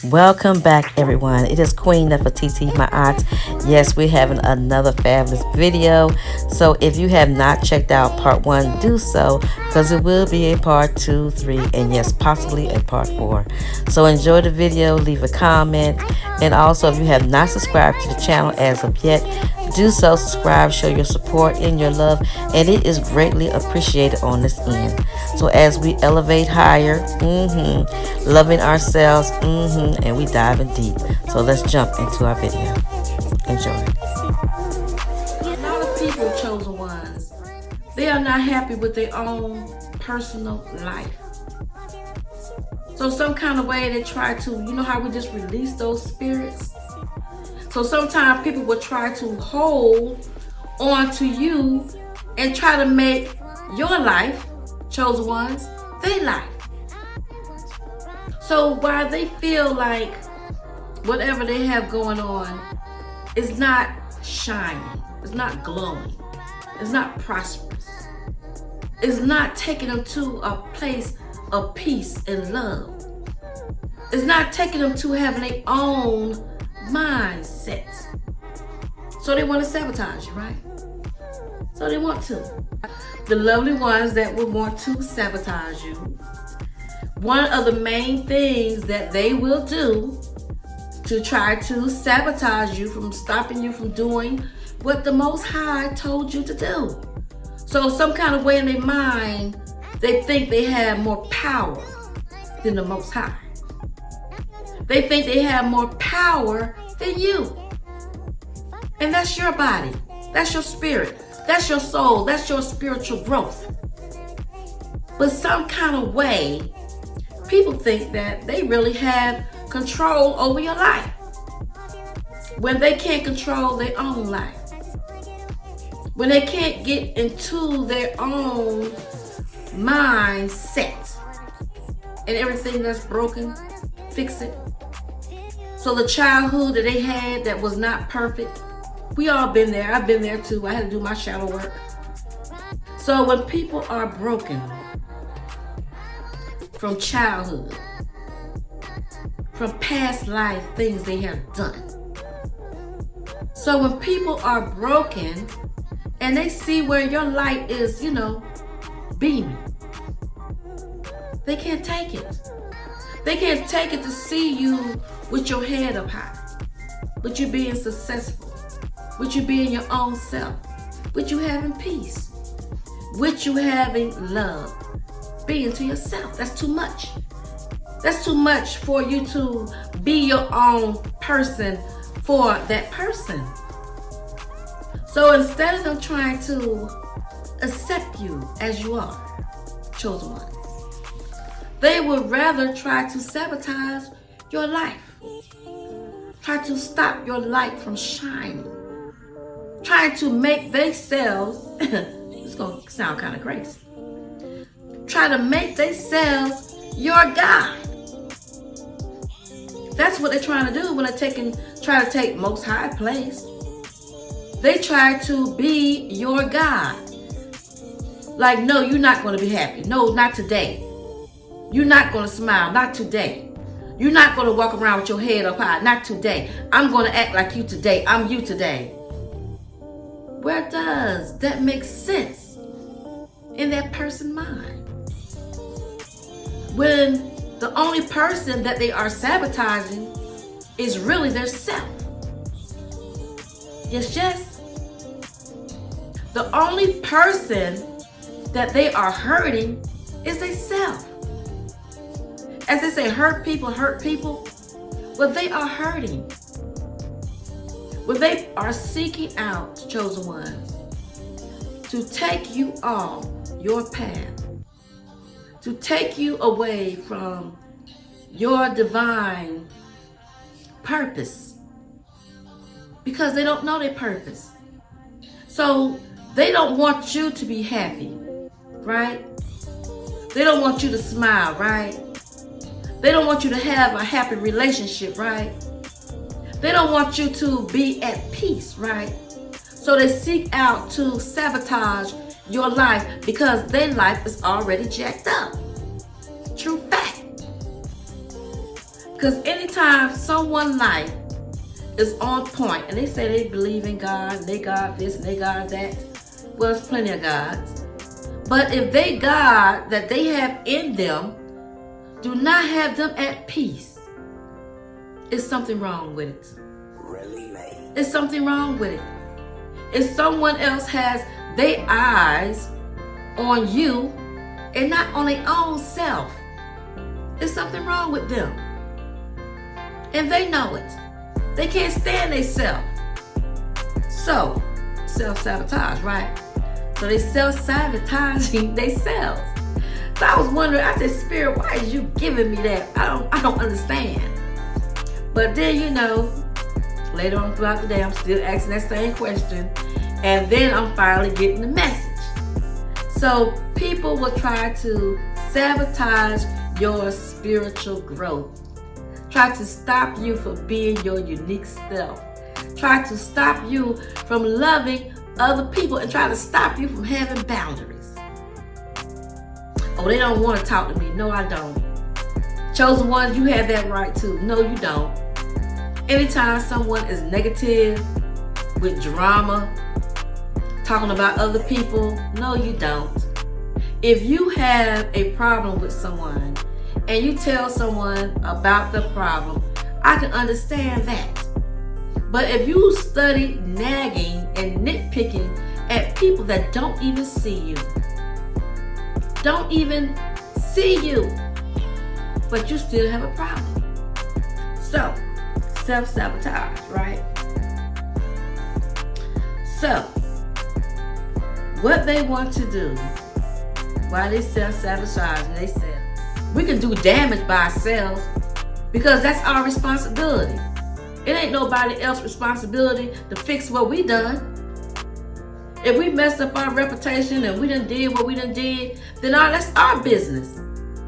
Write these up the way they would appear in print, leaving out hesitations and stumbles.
Welcome back, everyone. It is Queen Nefertiti, my aunt. Yes, we're having another fabulous video. So if you have not checked out part 1, do so, because it will be a part 2, 3, and yes, possibly a part 4. So enjoy the video, leave a comment, and also if you have not subscribed to the channel as of yet, do so. Subscribe, show your support and your love, and it is greatly appreciated on this end. So as we elevate higher, loving ourselves, and we diving deep. So let's jump into our video. Enjoy. A lot of people, chosen ones, they are not happy with their own personal life. So some kind of way they try to, you know how we just release those spirits? So sometimes people will try to hold on to you and try to make your life, chosen ones, their life. So while they feel like whatever they have going on is not shining, it's not glowing, it's not prosperous, it's not taking them to a place of peace and love, it's not taking them to having their own mindset. So they want to sabotage you, right? So they want to. The lovely ones that would want to sabotage you, one of the main things that they will do to try to sabotage you from stopping you from doing what the Most High told you to do. So some kind of way in their mind, they think they have more power than the Most High. They think they have more power than you. And that's your body. That's your spirit. That's your soul. That's your spiritual growth. But some kind of way, people think that they really have control over your life when they can't control their own life. When they can't get into their own mindset and everything that's broken, fix it. So the childhood that they had that was not perfect, we all been there. I've been there too. I had to do my shadow work. So when people are broken from childhood, from past life things they have done. So when people are broken and they see where your light is, beaming, they can't take it. They can't take it to see you with your head up high, with you being successful, with you being your own self, with you having peace, with you having love, being to yourself. That's too much. That's too much for you to be your own person for that person. So instead of them trying to accept you as you are, chosen ones, they would rather try to sabotage your life. Try to stop your light from shining. Trying to make themselves, it's going to sound kind of crazy, try to make themselves your God. That's what they're trying to do when they're try to take Most High place. They try to be your God. Like, no, you're not going to be happy. No, not today. You're not going to smile. Not today. You're not going to walk around with your head up high. Not today. I'm going to act like you today. I'm you today. Where does that make sense in that person's mind? When the only person that they are sabotaging is really their self. Yes. The only person that they are hurting is their self. As they say, hurt people. Well, they are hurting. Well, they are seeking out, chosen ones, to take you off your path, to take you away from your divine purpose, because they don't know their purpose. So they don't want you to be happy, right? They don't want you to smile, right? They don't want you to have a happy relationship, right? They don't want you to be at peace, right? So they seek out to sabotage your life because their life is already jacked up. True fact. Because anytime someone's life is on point and they say they believe in God, and they God this and they God that, well, there's plenty of gods. But if they God that they have in them do not have them at peace, it's something wrong with it. It's something wrong with it. If someone else has their eyes on you and not on their own self, there's something wrong with them. And they know it. They can't stand themselves. So, self-sabotage, right? So they self-sabotaging themselves. So I was wondering, I said, Spirit, why is you giving me that? I don't understand. But then, later on throughout the day, I'm still asking that same question. And then I'm finally getting the message. So people will try to sabotage your spiritual growth. Try to stop you from being your unique self. Try to stop you from loving other people and try to stop you from having boundaries. Oh, they don't want to talk to me. No, I don't. Chosen ones, you have that right too. No, you don't. Anytime someone is negative, with drama, talking about other people, no, you don't. If you have a problem with someone and you tell someone about the problem, I can understand that. But if you study nagging and nitpicking at people that don't even see you, but you still have a problem. So, self-sabotage, right? So, what they want to do, while they self-sabotage, they say, we can do damage by ourselves because that's our responsibility. It ain't nobody else's responsibility to fix what we done. If we messed up our reputation and we done did what we done did, then that's our business.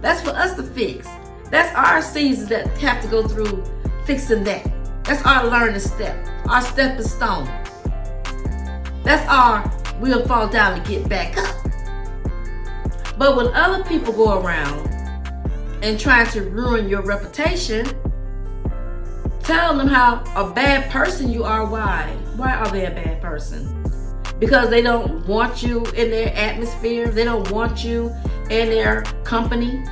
That's for us to fix. That's our seasons that have to go through fixing that. That's our learning step, our stepping stone. That's our we'll fall down to get back up. But when other people go around and trying to ruin your reputation, tell them how a bad person you are. Why? Why are they a bad person? Because they don't want you in their atmosphere. They don't want you in their company.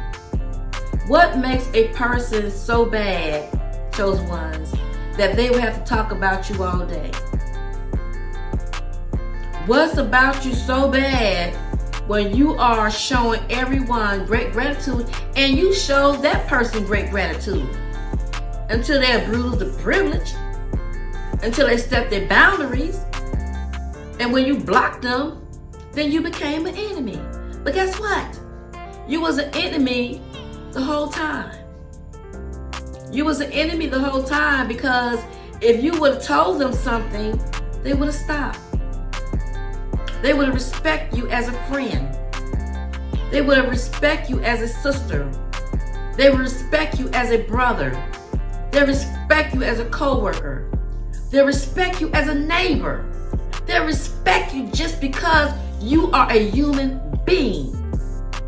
What makes a person so bad, chosen ones, that they would have to talk about you all day? What's about you so bad when you are showing everyone great gratitude and you show that person great gratitude until they abuse the privilege, until they step their boundaries, and when you block them, then you became an enemy. But guess what? You was an enemy the whole time. You was an enemy the whole time because if you would have told them something, they would have stopped. They would have respected you as a friend. They would have respected you as a sister. They would respect you as a brother. They respect you as a co-worker. They respect you as a neighbor. They respect you just because you are a human being.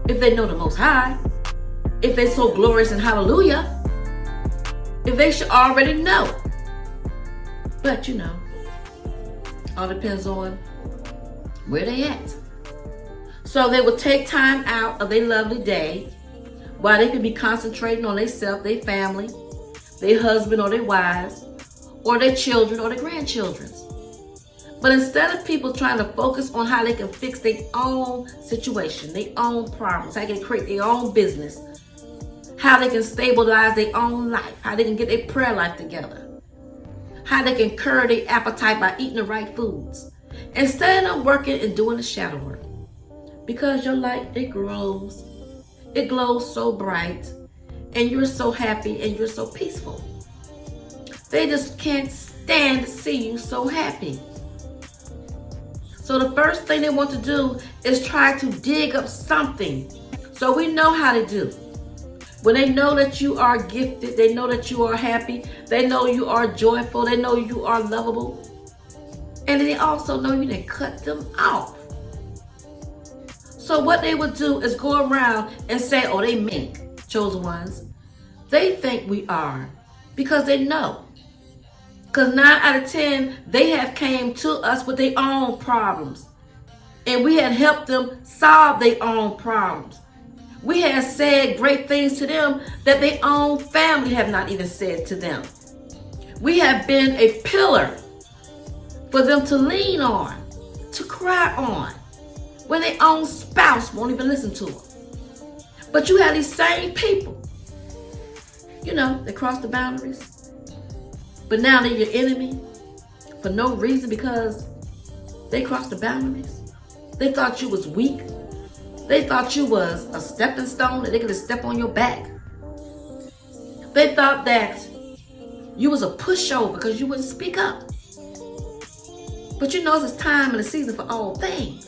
If they know the Most High, if they're so glorious and hallelujah, if they should already know. But all depends on where they at. So they will take time out of their lovely day while they could be concentrating on themselves, their family, their husband or their wives, or their children or their grandchildren. But instead of people trying to focus on how they can fix their own situation, their own problems, how they can create their own business, how they can stabilize their own life, how they can get their prayer life together, how they can curb their appetite by eating the right foods, instead of working and doing the shadow work. Because your light, it glows so bright, and you're so happy and you're so peaceful. They just can't stand to see you so happy. So the first thing they want to do is try to dig up something. So we know how to do. When they know that you are gifted, they know that you are happy, they know you are joyful, they know you are lovable, and they also know you didn't cut them off. So what they would do is go around and say, oh, they mean, chosen ones. They think we are because they know. Because 9 out of 10, they have came to us with their own problems. And we had helped them solve their own problems. We have said great things to them that their own family have not even said to them. We have been a pillar for them to lean on, to cry on, when their own spouse won't even listen to them. But you have these same people, they cross the boundaries. But now they're your enemy for no reason because they crossed the boundaries. They thought you was weak. They thought you was a stepping stone that they could step on your back. They thought that you was a pushover because you wouldn't speak up. But it's time and a season for all things.